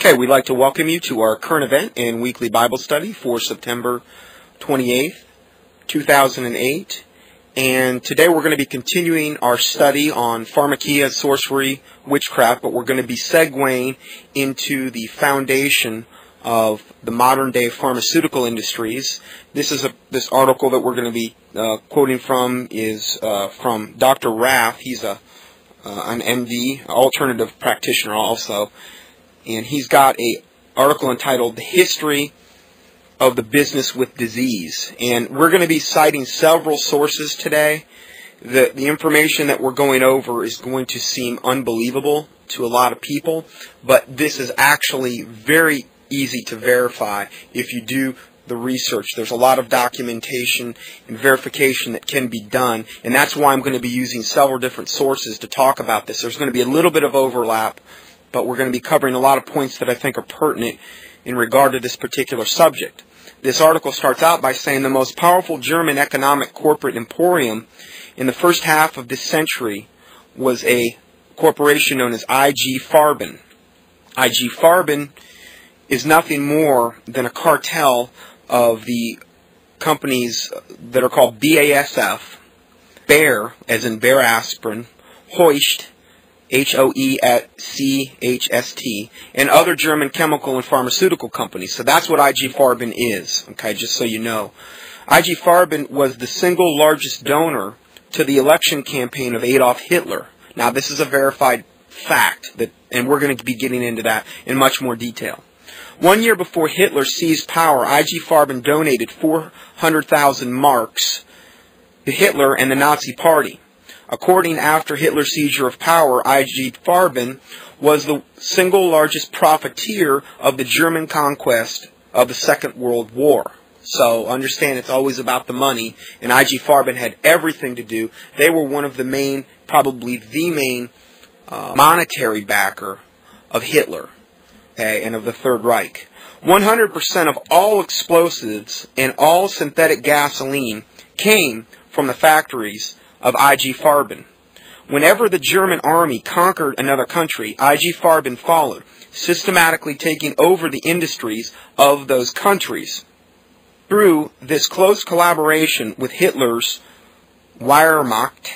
Okay, we'd like to welcome you to our current event and weekly Bible study for September 28th, 2008. And today we're going to be continuing our study on Pharmakeia, sorcery, witchcraft, but we're going to be segueing into the foundation of the modern-day pharmaceutical industries. This article that we're going to be quoting from is from Dr. Rath. He's an MD, alternative practitioner also. And he's got an article entitled The History of the Business with Disease. And we're going to be citing several sources today. The information that we're going over is going to seem unbelievable to a lot of people, but this is actually very easy to verify if you do the research. There's a lot of documentation and verification that can be done, and that's why I'm going to be using several different sources to talk about this. There's going to be a little bit of overlap, but we're going to be covering a lot of points that I think are pertinent in regard to this particular subject. This article starts out by saying the most powerful German economic corporate emporium in the first half of this century was a corporation known as IG Farben. IG Farben is nothing more than a cartel of the companies that are called BASF, Bayer, as in Bayer aspirin, Hoechst, Hoechst, and other German chemical and pharmaceutical companies. So that's what IG Farben is, okay, just so you know. IG Farben was the single largest donor to the election campaign of Adolph Hitler. Now, this is a verified fact, and we're going to be getting into that in much more detail. 1 year before Hitler seized power, IG Farben donated 400,000 marks to Hitler and the Nazi Party. According after Hitler's seizure of power, IG Farben was the single largest profiteer of the German conquest of the Second World War. So understand it's always about the money, and IG Farben had everything to do. They were one of the main, probably the main monetary backer of Hitler, okay, and of the Third Reich. 100% of all explosives and all synthetic gasoline came from the factories of IG Farben. Whenever the German army conquered another country, IG Farben followed, systematically taking over the industries of those countries. Through this close collaboration with Hitler's Wehrmacht,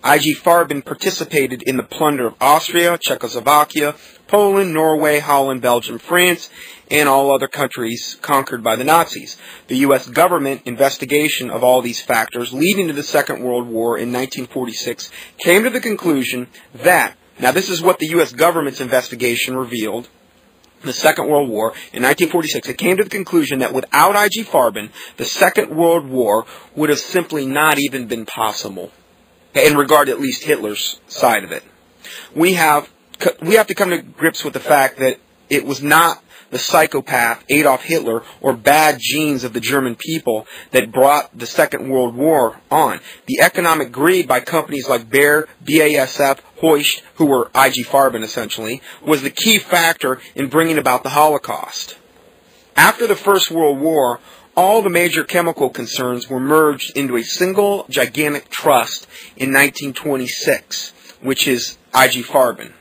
IG Farben participated in the plunder of Austria, Czechoslovakia, Poland, Norway, Holland, Belgium, France, and all other countries conquered by the Nazis. The U.S. government investigation of all these factors leading to the Second World War in 1946 came to the conclusion that, now this is what the U.S. government's investigation revealed, the Second World War in 1946, it came to the conclusion that without IG Farben, the Second World War would have simply not even been possible, in regard to at least Hitler's side of it. We have to come to grips with the fact that it was not the psychopath Adolf Hitler or bad genes of the German people that brought the Second World War on. The economic greed by companies like Bayer, BASF, Hoechst, who were IG Farben essentially, was the key factor in bringing about the Holocaust. After the First World War, all the major chemical concerns were merged into a single gigantic trust in 1926, which is IG Farben.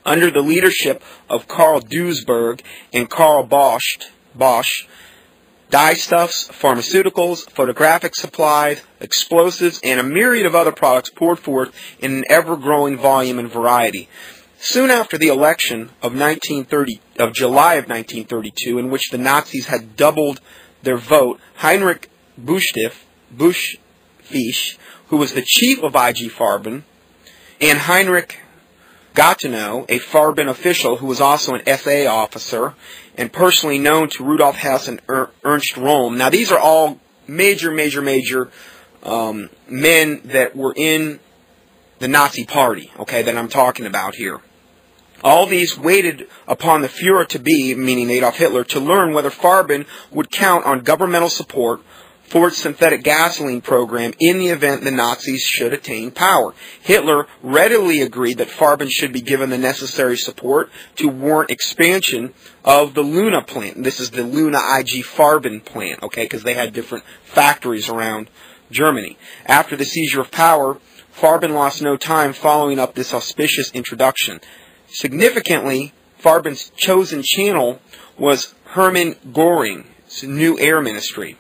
Under the leadership of Karl Duisberg and Karl Bosch, dyestuffs, pharmaceuticals, photographic supplies, explosives, and a myriad of other products poured forth in an ever-growing volume and variety. Soon after the election of July of 1932, in which the Nazis had doubled their vote, Heinrich Buschfisch, who was the chief of IG Farben, and Heinrich Gatineau, a Farben official who was also an SA officer and personally known to Rudolf Hess and Ernst Röhm. Now, these are all major men that were in the Nazi Party, okay, that I'm talking about here. All these waited upon the Führer-to-be, meaning Adolf Hitler, to learn whether Farben would count on governmental support for its synthetic gasoline program in the event the Nazis should attain power. Hitler readily agreed that Farben should be given the necessary support to warrant expansion of the Luna plant. This is the Luna IG Farben plant, okay, because they had different factories around Germany. After the seizure of power, Farben lost no time following up this auspicious introduction. Significantly, Farben's chosen channel was Hermann Göring's New Air Ministry.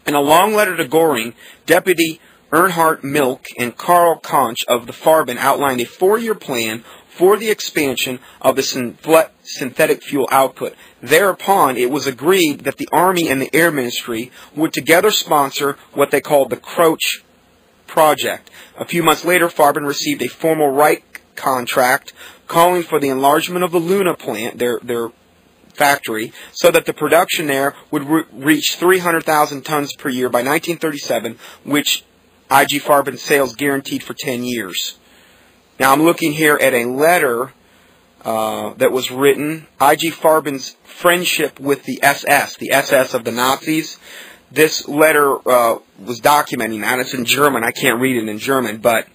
In a long letter to Göring, Deputy Ernhard Milch and Karl Konch of the Farben outlined a 4-year plan for the expansion of the synthetic fuel output. Thereupon, it was agreed that the Army and the Air Ministry would together sponsor what they called the Kroch Project. A few months later, Farben received a formal Reich contract calling for the enlargement of the Luna plant, their factory, so that the production there would reach 300,000 tons per year by 1937, which IG Farben sales guaranteed for 10 years. Now I'm looking here at a letter that was written, IG Farben's friendship with the SS of the Nazis. This letter was documenting that. It's in German. I can't read it in German, but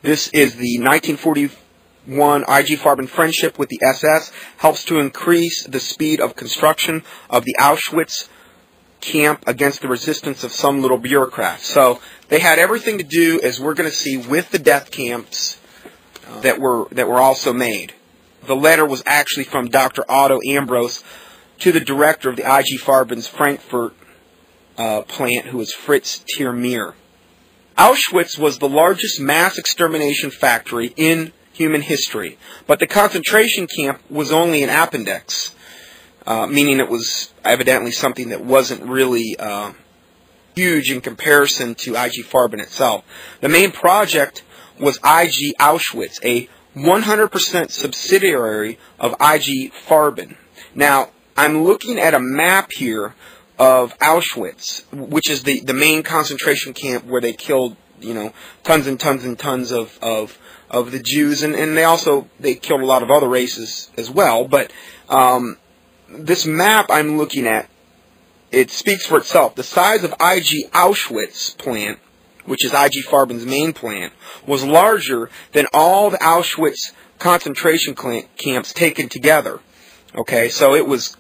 this is the 1941 IG Farben friendship with the SS helps to increase the speed of construction of the Auschwitz camp against the resistance of some little bureaucrats. So they had everything to do, as we're going to see, with the death camps that were also made. The letter was actually from Dr. Otto Ambros to the director of the IG Farben's Frankfurt plant, who was Fritz Tiermeer. Auschwitz was the largest mass extermination factory in human history, but the concentration camp was only an appendix, meaning it was evidently something that wasn't really huge in comparison to IG Farben itself. The main project was IG Auschwitz, a 100% subsidiary of IG Farben. Now, I'm looking at a map here of Auschwitz, which is the main concentration camp where they killed, tons and tons and tons of the Jews, and they killed a lot of other races as well. But this map I'm looking at, it speaks for itself. The size of IG Auschwitz plant, which is IG Farben's main plant, was larger than all the Auschwitz concentration camps taken together. Okay, so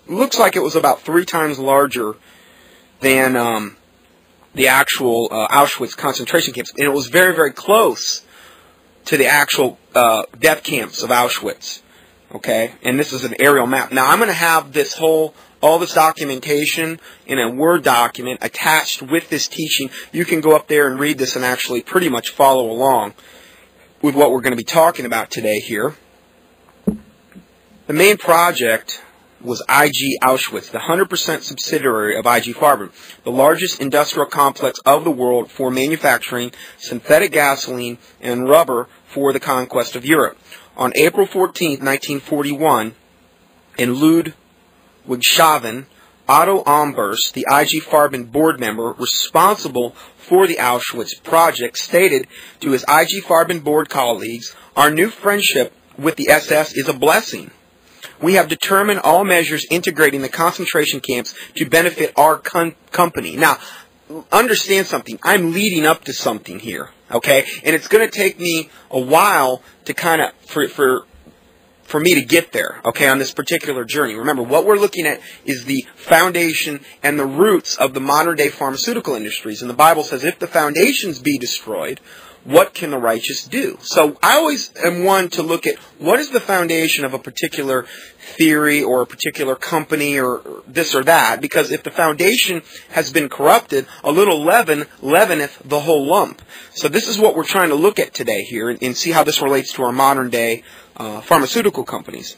looks like it was about 3 times larger than the actual Auschwitz concentration camps, and it was very, very close to the actual death camps of Auschwitz. Okay, and this is an aerial map. Now I'm going to have all this documentation in a Word document attached with this teaching. You can go up there and read this and actually pretty much follow along with what we're going to be talking about today here. The main project was IG Auschwitz, the 100% subsidiary of IG Farben, the largest industrial complex of the world for manufacturing synthetic gasoline and rubber for the conquest of Europe. On April 14, 1941, in Ludwigshafen, Otto Ambros, the IG Farben board member responsible for the Auschwitz project, stated to his IG Farben board colleagues, "Our new friendship with the SS is a blessing. We have determined all measures integrating the concentration camps to benefit our company." Now, understand something. I'm leading up to something here, okay? And it's going to take me a while to kind of, for me to get there, okay, on this particular journey. Remember, what we're looking at is the foundation and the roots of the modern-day pharmaceutical industries. And the Bible says, if the foundations be destroyed, what can the righteous do? So I always am one to look at what is the foundation of a particular theory or a particular company or this or that, because if the foundation has been corrupted, a little leaven leaveneth the whole lump. So this is what we're trying to look at today here and see how this relates to our modern day pharmaceutical companies.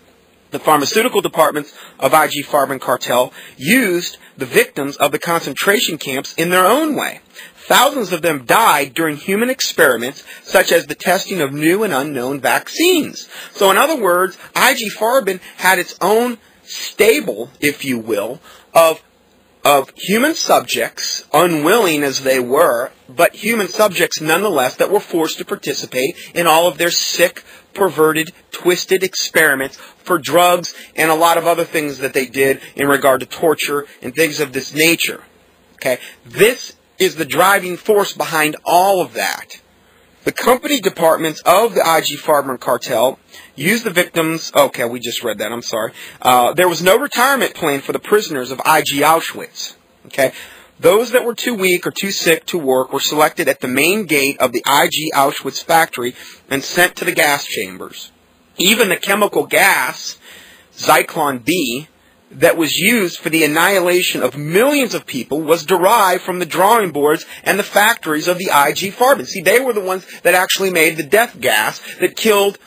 The pharmaceutical departments of IG Farben cartel used the victims of the concentration camps in their own way. Thousands of them died during human experiments, such as the testing of new and unknown vaccines. So in other words, IG Farben had its own stable, if you will, of human subjects, unwilling as they were, but human subjects nonetheless that were forced to participate in all of their sick, perverted, twisted experiments for drugs and a lot of other things that they did in regard to torture and things of this nature. Okay, this is the driving force behind all of that. The company departments of the IG Farben cartel used the victims. Okay, we just read that. I'm sorry. There was no retirement plan for the prisoners of IG Auschwitz. Okay, those that were too weak or too sick to work were selected at the main gate of the IG Auschwitz factory and sent to the gas chambers. Even the chemical gas, Zyklon-B, that was used for the annihilation of millions of people was derived from the drawing boards and the factories of the IG Farben. See, they were the ones that actually made the death gas that killed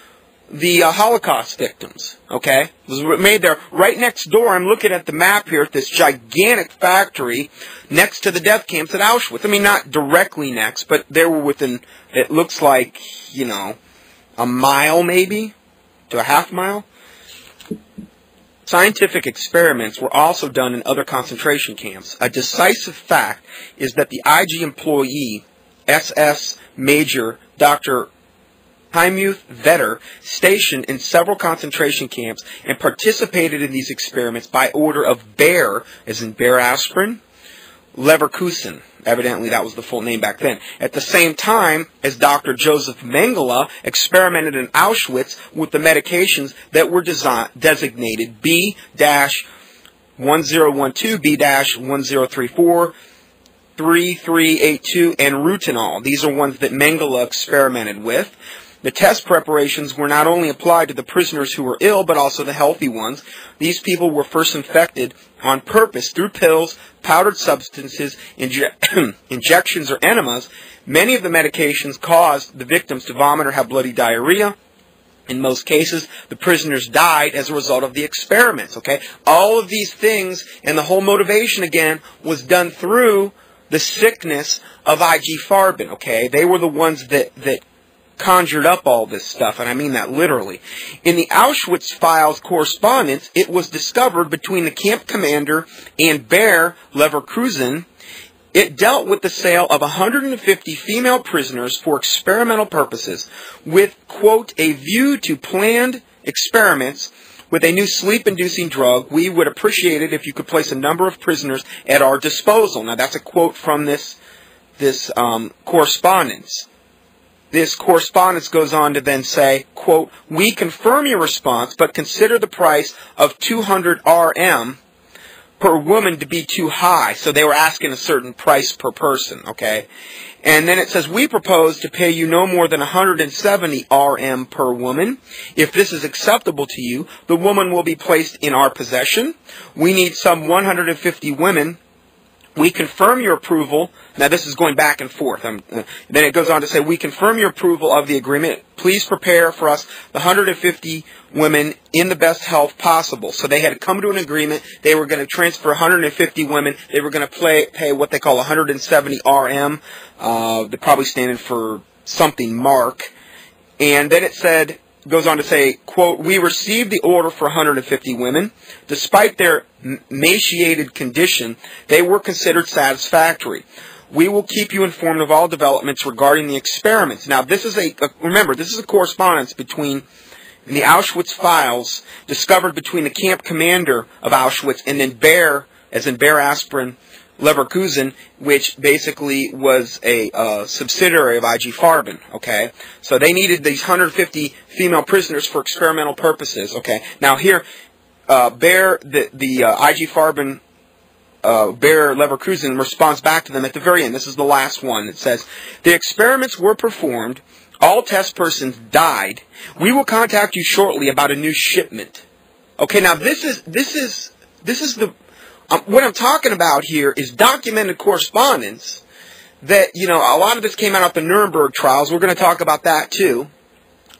the Holocaust victims. Okay? It was made there right next door. I'm looking at the map here at this gigantic factory next to the death camps at Auschwitz. I mean, not directly next, but they were within, it looks like, a mile maybe to a half mile. Scientific experiments were also done in other concentration camps. A decisive fact is that the IG employee, SS Major Dr. Adolph Hitler, stationed in several concentration camps and participated in these experiments by order of Bayer, as in Bayer aspirin, Leverkusen. Evidently, that was the full name back then. At the same time as Dr. Joseph Mengele experimented in Auschwitz with the medications that were designated B-1012, B-1034, 3382, and Rutinol. These are ones that Mengele experimented with. The test preparations were not only applied to the prisoners who were ill, but also the healthy ones. These people were first infected on purpose through pills, powdered substances, injections, or enemas. Many of the medications caused the victims to vomit or have bloody diarrhea. In most cases, the prisoners died as a result of the experiments. Okay, all of these things and the whole motivation again was done through the sickness of IG Farben. Okay, they were the ones that conjured up all this stuff, and I mean that literally. In the Auschwitz files correspondence, it was discovered between the camp commander and Bayer Leverkusen. It dealt with the sale of 150 female prisoners for experimental purposes with, quote, a view to planned experiments with a new sleep-inducing drug. We would appreciate it if you could place a number of prisoners at our disposal. Now, that's a quote from this correspondence. This correspondence goes on to then say, quote, we confirm your response, but consider the price of 200 RM per woman to be too high. So they were asking a certain price per person, okay? And then it says, we propose to pay you no more than 170 RM per woman. If this is acceptable to you, the woman will be placed in our possession. We need some 150 women. We confirm your approval. Now, this is going back and forth. Then it goes on to say, we confirm your approval of the agreement. Please prepare for us the 150 women in the best health possible. So they had come to an agreement. They were going to transfer 150 women. They were going to pay what they call 170 RM. They're probably standing for something mark. And then it said, goes on to say, quote, we received the order for 150 women. Despite their emaciated condition, they were considered satisfactory. We will keep you informed of all developments regarding the experiments. Now, this is remember, this is a correspondence between the Auschwitz files discovered between the camp commander of Auschwitz and then Bayer, as in Bayer aspirin, Leverkusen, which basically was a subsidiary of IG Farben, okay? So they needed these 150 female prisoners for experimental purposes, okay? Now here, Bayer, the IG Farben, Bayer Leverkusen responds back to them at the very end. This is the last one. It says, the experiments were performed. All test persons died. We will contact you shortly about a new shipment. Okay, now this is the... what I'm talking about here is documented correspondence that, a lot of this came out of the Nuremberg trials. We're going to talk about that too.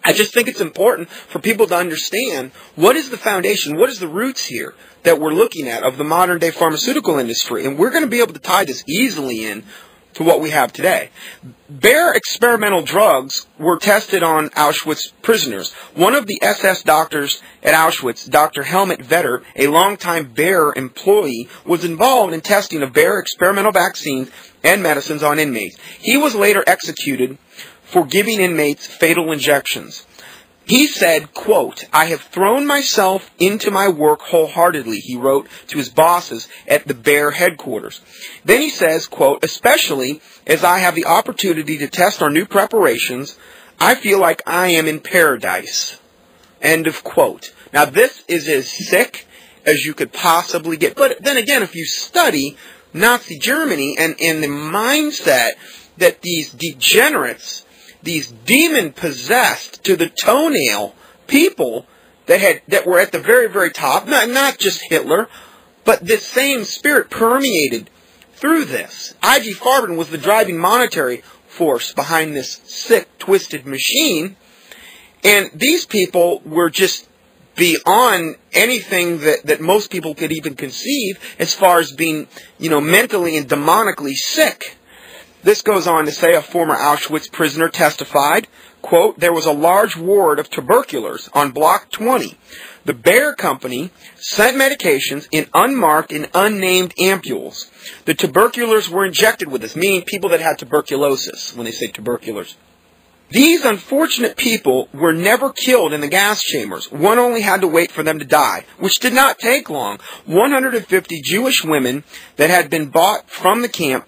I just think it's important for people to understand what is the foundation, what is the roots here that we're looking at of the modern day pharmaceutical industry. And we're going to be able to tie this easily in to what we have today. Bayer experimental drugs were tested on Auschwitz prisoners. One of the SS doctors at Auschwitz, Dr. Helmut Vetter, a longtime Bayer employee, was involved in testing of Bayer experimental vaccines and medicines on inmates. He was later executed for giving inmates fatal injections. He said, quote, I have thrown myself into my work wholeheartedly, he wrote to his bosses at the Bayer headquarters. Then he says, quote, especially as I have the opportunity to test our new preparations, I feel like I am in paradise. End of quote. Now this is as sick as you could possibly get. But then again, if you study Nazi Germany and the mindset that these degenerates, these demon-possessed to the toenail people that were at the very, very top, not just Hitler, but this same spirit permeated through this. IG Farben was the driving monetary force behind this sick, twisted machine, and these people were just beyond anything that most people could even conceive as far as being, mentally and demonically sick. This goes on to say a former Auschwitz prisoner testified, quote, "There was a large ward of tuberculars on Block 20. The Bayer Company sent medications in unmarked and unnamed ampules. The tuberculars were injected with this," meaning people that had tuberculosis, when they say tuberculars. "These unfortunate people were never killed in the gas chambers. One only had to wait for them to die, which did not take long. 150 Jewish women that had been bought from the camp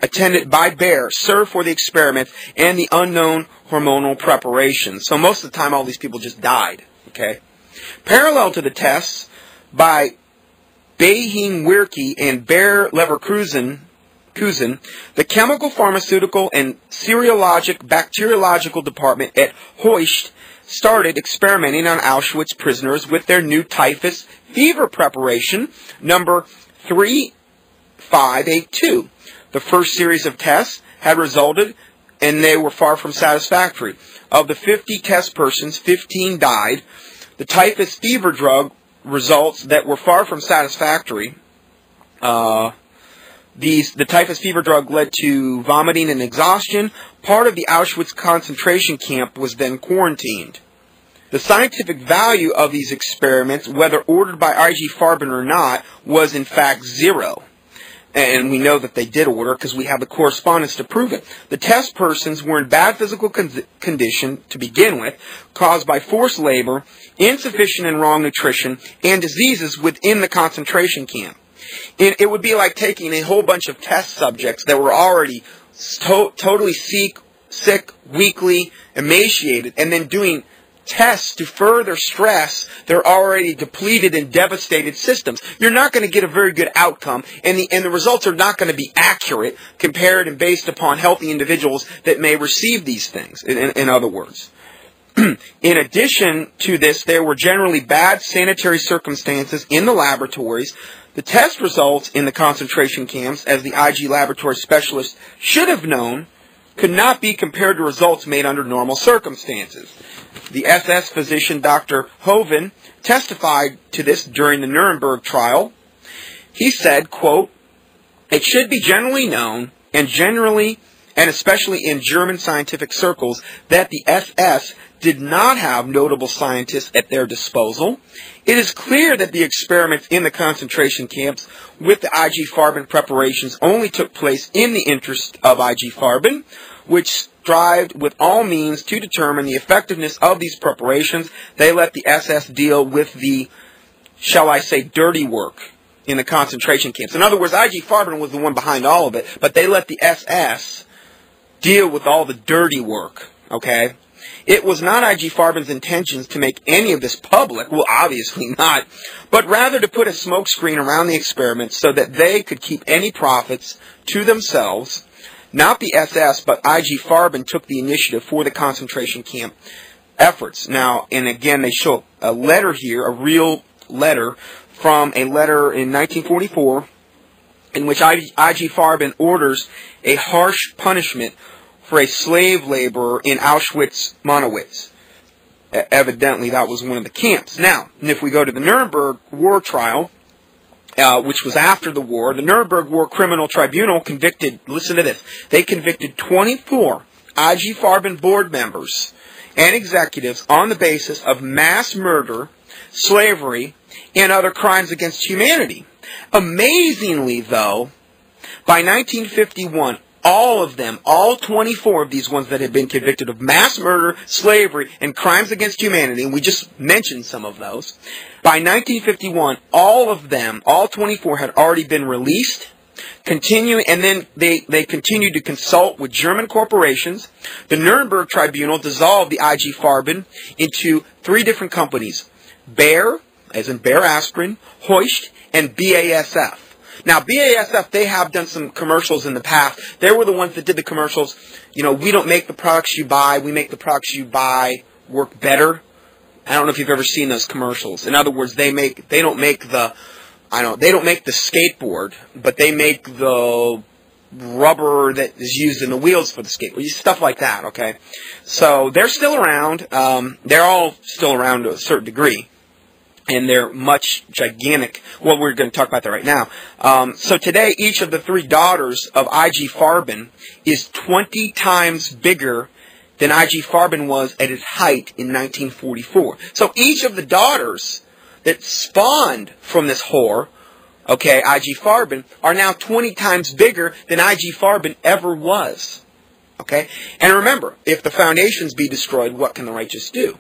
attended by Bayer served for the experiments and the unknown hormonal preparations." So most of the time all these people just died. Okay. Parallel to the tests by Behing-Wierke and Bayer-Leverkusen, the Chemical, Pharmaceutical, and Bacteriological Department at Hoechst started experimenting on Auschwitz prisoners with their new typhus fever preparation, number 3582. The first series of tests had resulted, and they were far from satisfactory. Of the 50 test persons, 15 died. The typhus fever drug results that were far from satisfactory. The typhus fever drug led to vomiting and exhaustion. Part of the Auschwitz concentration camp was then quarantined. The scientific value of these experiments, whether ordered by IG Farben or not, was in fact zero. And we know that they did order because we have the correspondence to prove it. The test persons were in bad physical condition to begin with, caused by forced labor, insufficient and wrong nutrition, and diseases within the concentration camp. It would be like taking a whole bunch of test subjects that were already totally sick, weakly, emaciated, and then doing tests to further stress their already depleted and devastated systems. You're not going to get a very good outcome, and the results are not going to be accurate compared and based upon healthy individuals that may receive these things, in other words. In addition to this, there were generally bad sanitary circumstances in the laboratories. The test results in the concentration camps, as the IG laboratory specialist should have known, could not be compared to results made under normal circumstances. The SS physician Dr. Hoven testified to this during the Nuremberg trial. He said, quote, "It should be generally known, and especially in German scientific circles, that the SS did not have notable scientists at their disposal. It is clear that the experiments in the concentration camps with the IG Farben preparations only took place in the interest of IG Farben, which strived with all means to determine the effectiveness of these preparations. They let the SS deal with the, shall I say, dirty work in the concentration camps." In other words, IG Farben was the one behind all of it, but they let the SS deal with all the dirty work, okay? It was not IG Farben's intentions to make any of this public, well, obviously not, but rather to put a smokescreen around the experiments so that they could keep any profits to themselves. Not the SS, but IG Farben took the initiative for the concentration camp efforts. Now, and again, they show a letter here, a real letter, from a letter in 1944, in which IG Farben orders a harsh punishment for a slave laborer in Auschwitz-Monowitz. Evidently, that was one of the camps. Now, and if we go to the Nuremberg War trial, which was after the war, the Nuremberg War Criminal Tribunal convicted, listen to this, they convicted 24 IG Farben board members and executives on the basis of mass murder, slavery, and other crimes against humanity. Amazingly, though, by 1951, all of them, all 24 of these ones that had been convicted of mass murder, slavery, and crimes against humanity, and we just mentioned some of those, by 1951, all of them, all 24, had already been released, and then they continued to consult with German corporations. The Nuremberg Tribunal dissolved the IG Farben into 3 different companies: Bayer, as in Bayer Aspirin, Hoechst, and BASF. Now, BASF, they have done some commercials in the past. They were the ones that did the commercials. You know, we don't make the products you buy. We make the products you buy work better. I don't know if you've ever seen those commercials. In other words, they don't make the skateboard, but they make the rubber that is used in the wheels for the skateboard, stuff like that, okay? So they're still around. They're all still around to a certain degree, and they're much gigantic. Well, we're going to talk about that right now. So today, each of the 3 daughters of IG Farben is 20 times bigger than IG Farben was at its height in 1944. So each of the daughters that spawned from this whore, okay, IG Farben, are now 20 times bigger than IG Farben ever was. Okay? And remember, if the foundations be destroyed, what can the righteous do?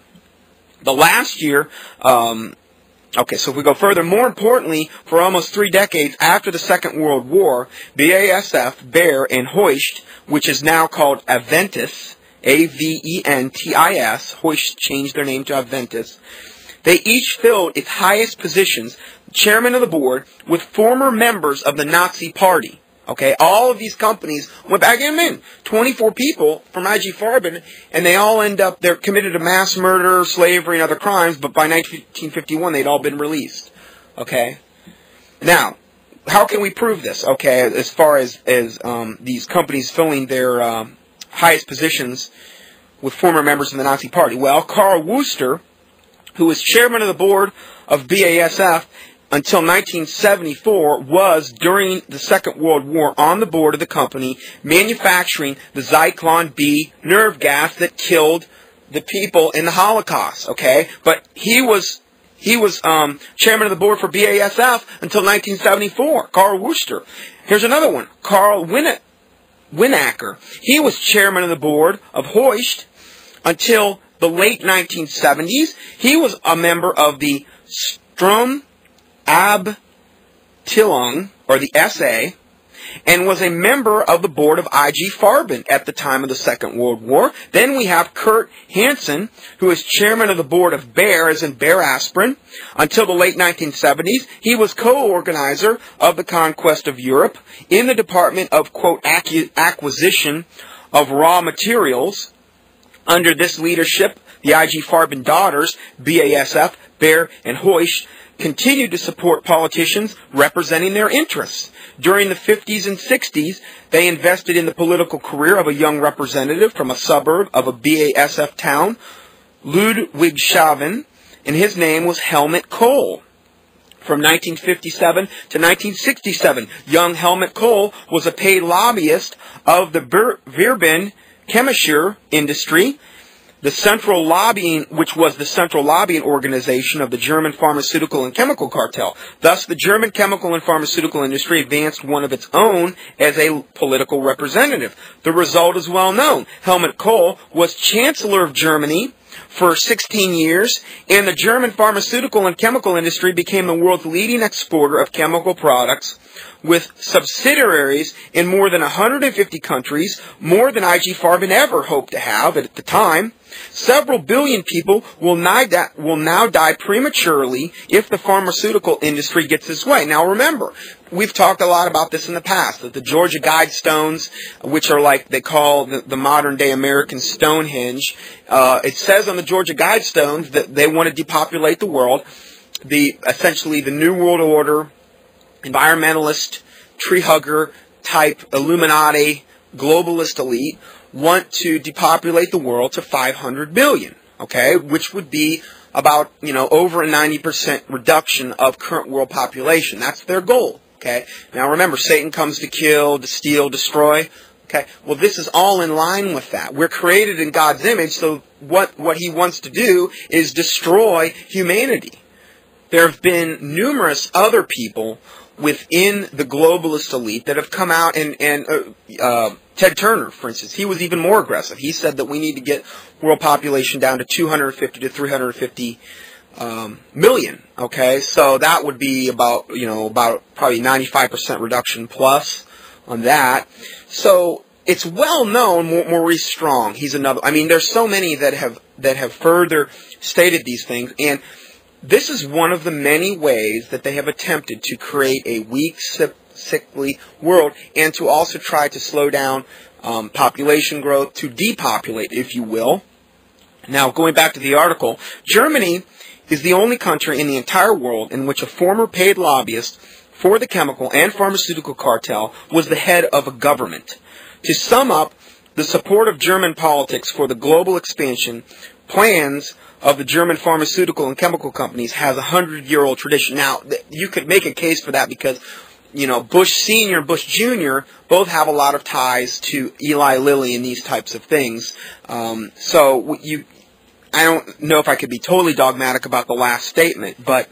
The last year, okay, so if we go further, more importantly, for almost 3 decades after the Second World War, BASF, Bayer, and Hoechst, which is now called Aventis, Aventis, Hoechst changed their name to Aventis, they each filled its highest positions, chairman of the board, with former members of the Nazi Party. Okay, all of these companies went back in. 24 people from IG Farben, and they all they're committed to mass murder, slavery, and other crimes, but by 1951, they'd all been released. Okay? Now, how can we prove this? Okay, as far as these companies filling their highest positions with former members of the Nazi Party. Well, Carl Wooster, who was chairman of the board of BASF until 1974, was, during the Second World War, on the board of the company manufacturing the Zyklon-B nerve gas that killed the people in the Holocaust. Okay, but he was chairman of the board for BASF until 1974. Carl Wooster. Here's another one. Carl Winacker. He was chairman of the board of Hoechst until the late 1970s. He was a member of the Sturmabteilung, or the SA, and was a member of the board of IG Farben at the time of the Second World War. Then we have Kurt Hansen, who is chairman of the board of Bayer, as in Bayer Aspirin, until the late 1970s. He was co-organizer of the conquest of Europe in the department of, quote, acquisition of raw materials. Under this leadership, the IG Farben daughters, BASF, Bayer, and Hoechst, continued to support politicians representing their interests. During the 50s and 60s, they invested in the political career of a young representative from a suburb of a BASF town, Ludwigshafen, and his name was Helmut Kohl. From 1957 to 1967, young Helmut Kohl was a paid lobbyist of the Verben Chemischer industry, the central lobbying, which was the central lobbying organization of the German pharmaceutical and chemical cartel. Thus, the German chemical and pharmaceutical industry advanced one of its own as a political representative. The result is well known. Helmut Kohl was Chancellor of Germany for 16 years, and the German pharmaceutical and chemical industry became the world's leading exporter of chemical products, with subsidiaries in more than 150 countries, more than IG Farben ever hoped to have at the time. Several billion people will now die prematurely if the pharmaceutical industry gets this way. Now remember, we've talked a lot about this in the past, that the Georgia Guidestones, which are like they call the modern day American Stonehenge, it says on the Georgia Guidestones that they want to depopulate the world. Essentially the New World Order, environmentalist, tree hugger type Illuminati globalist elite want to depopulate the world to 500 billion, okay, which would be about, over a 90% reduction of current world population. That's their goal, okay? Now remember, Satan comes to kill, to steal, destroy, okay? Well, this is all in line with that. We're created in God's image, so what he wants to do is destroy humanity. There have been numerous other people within the globalist elite that have come out and Ted Turner, for instance, he was even more aggressive. He said that we need to get world population down to 250 to 350 million. Okay, so that would be about probably 95% reduction plus on that. So it's well known. Maurice Strong, he's another. I mean, there's so many that have further stated these things, and this is one of the many ways that they have attempted to create a weak, sickly world, and to also try to slow down population growth, to depopulate, if you will. Now, going back to the article, Germany is the only country in the entire world in which a former paid lobbyist for the chemical and pharmaceutical cartel was the head of a government. To sum up, the support of German politics for the global expansion plans of the German pharmaceutical and chemical companies has a 100-year-old tradition. Now, you could make a case for that because, Bush Sr. and Bush Jr. both have a lot of ties to Eli Lilly and these types of things. I don't know if I could be totally dogmatic about the last statement, but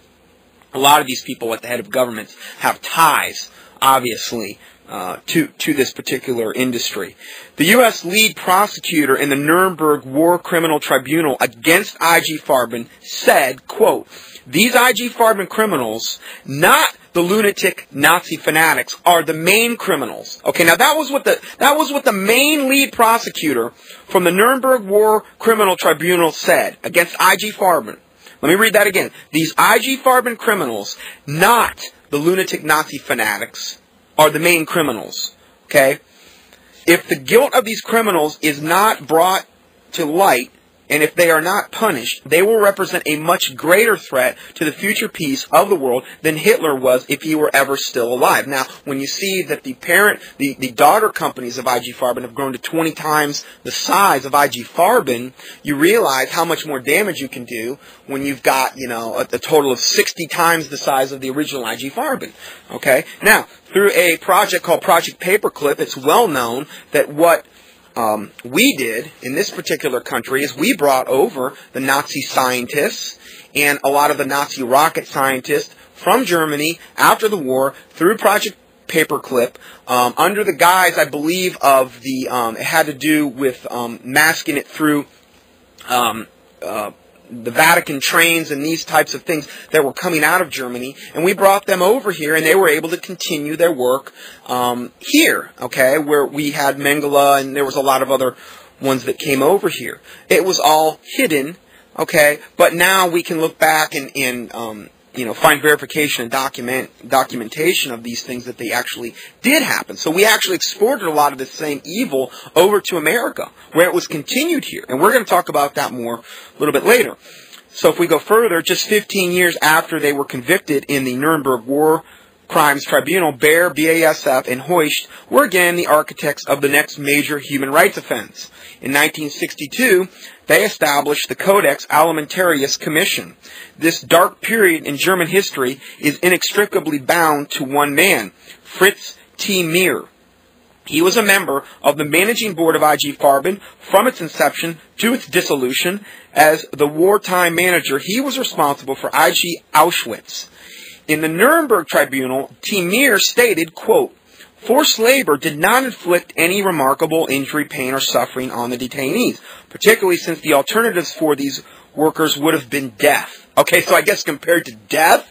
a lot of these people at the head of governments have ties, obviously, to this particular industry. The U.S. lead prosecutor in the Nuremberg War Criminal Tribunal against IG Farben said, quote, "These IG Farben criminals, not the lunatic Nazi fanatics, are the main criminals." Okay, now that was what the main lead prosecutor from the Nuremberg War Criminal Tribunal said against IG Farben. Let me read that again. These IG Farben criminals, not the lunatic Nazi fanatics, are the main criminals. Okay? If the guilt of these criminals is not brought to light, and if they are not punished, they will represent a much greater threat to the future peace of the world than Hitler was if he were ever still alive. Now, when you see that the daughter companies of IG Farben have grown to 20 times the size of IG Farben, you realize how much more damage you can do when you've got, a total of 60 times the size of the original IG Farben. Okay? Now, through a project called Project Paperclip, it's well known that what we did in this particular country is we brought over the Nazi scientists and a lot of the Nazi rocket scientists from Germany after the war through Project Paperclip under the guise, I believe, of it had to do with masking it through the Vatican trains and these types of things that were coming out of Germany, and we brought them over here, and they were able to continue their work here, okay, where we had Mengele, and there was a lot of other ones that came over here. It was all hidden, okay, but now we can look back and find verification and documentation of these things that they actually did happen. So we actually exported a lot of this same evil over to America, where it was continued here. And we're going to talk about that more a little bit later. So if we go further, just 15 years after they were convicted in the Nuremberg War Crimes Tribunal, Baer, BASF, and Hoechst were again the architects of the next major human rights offense. In 1962, they established the Codex Alimentarius Commission. This dark period in German history is inextricably bound to one man, Fritz T. Meyer. He was a member of the managing board of IG Farben from its inception to its dissolution. As the wartime manager, he was responsible for IG Auschwitz. In the Nuremberg Tribunal, T. Meyer stated, quote, "Forced labor did not inflict any remarkable injury, pain, or suffering on the detainees, particularly since the alternatives for these workers would have been death." Okay, so I guess compared to death,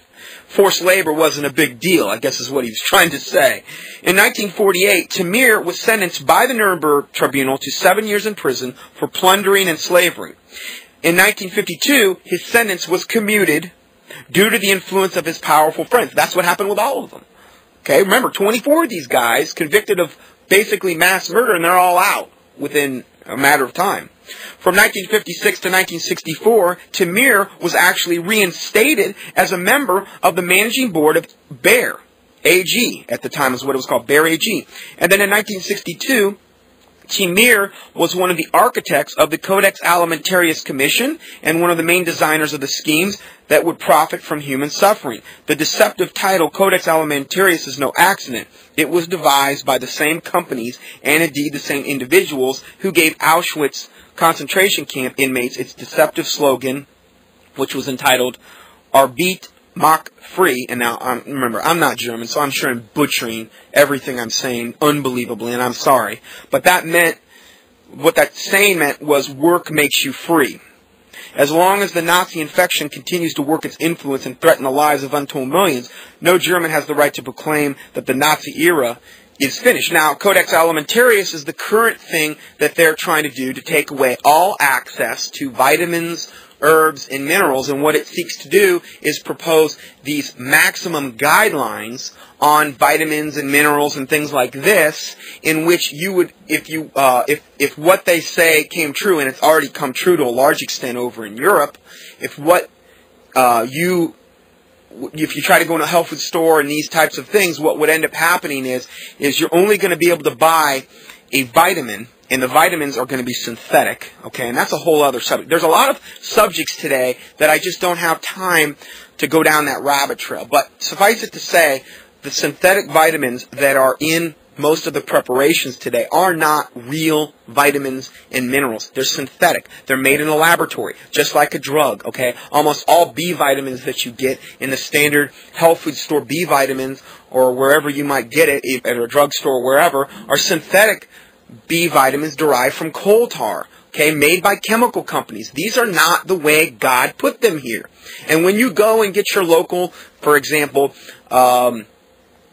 forced labor wasn't a big deal, I guess is what he was trying to say. In 1948, Tamir was sentenced by the Nuremberg Tribunal to 7 years in prison for plundering and slavery. In 1952, his sentence was commuted due to the influence of his powerful friends. That's what happened with all of them. Okay, remember, 24 of these guys convicted of basically mass murder, and they're all out within a matter of time. From 1956 to 1964, Tamir was actually reinstated as a member of the managing board of Bayer AG. At the time is what it was called, Bayer AG. And then in 1962, Tamir was one of the architects of the Codex Alimentarius Commission and one of the main designers of the schemes that would profit from human suffering. The deceptive title Codex Alimentarius is no accident. It was devised by the same companies and indeed the same individuals who gave Auschwitz concentration camp inmates its deceptive slogan, which was entitled Arbeit macht frei. And now, remember, I'm not German, so I'm sure I'm butchering everything I'm saying unbelievably, and I'm sorry. But that meant, what that saying meant was work makes you free. As long as the Nazi infection continues to work its influence and threaten the lives of untold millions, no German has the right to proclaim that the Nazi era is finished. Now, Codex Alimentarius is the current thing that they're trying to do to take away all access to vitamins, herbs, and minerals. And what it seeks to do is propose these maximum guidelines on vitamins and minerals and things like this, in which you would, if what they say came true, and it's already come true to a large extent over in Europe, if you try to go in a health food store and these types of things, what would end up happening is you're only going to be able to buy a vitamin, and the vitamins are going to be synthetic, okay? And that's a whole other subject. There's a lot of subjects today that I just don't have time to go down that rabbit trail. But suffice it to say, the synthetic vitamins that are in most of the preparations today are not real vitamins and minerals. They're synthetic. They're made in a laboratory, just like a drug, okay? Almost all B vitamins that you get in the standard health food store B vitamins, or wherever you might get it, at a drugstore or wherever, are synthetic B vitamins derived from coal tar, okay, made by chemical companies. These are not the way God put them here. And when you go and get your local, for example,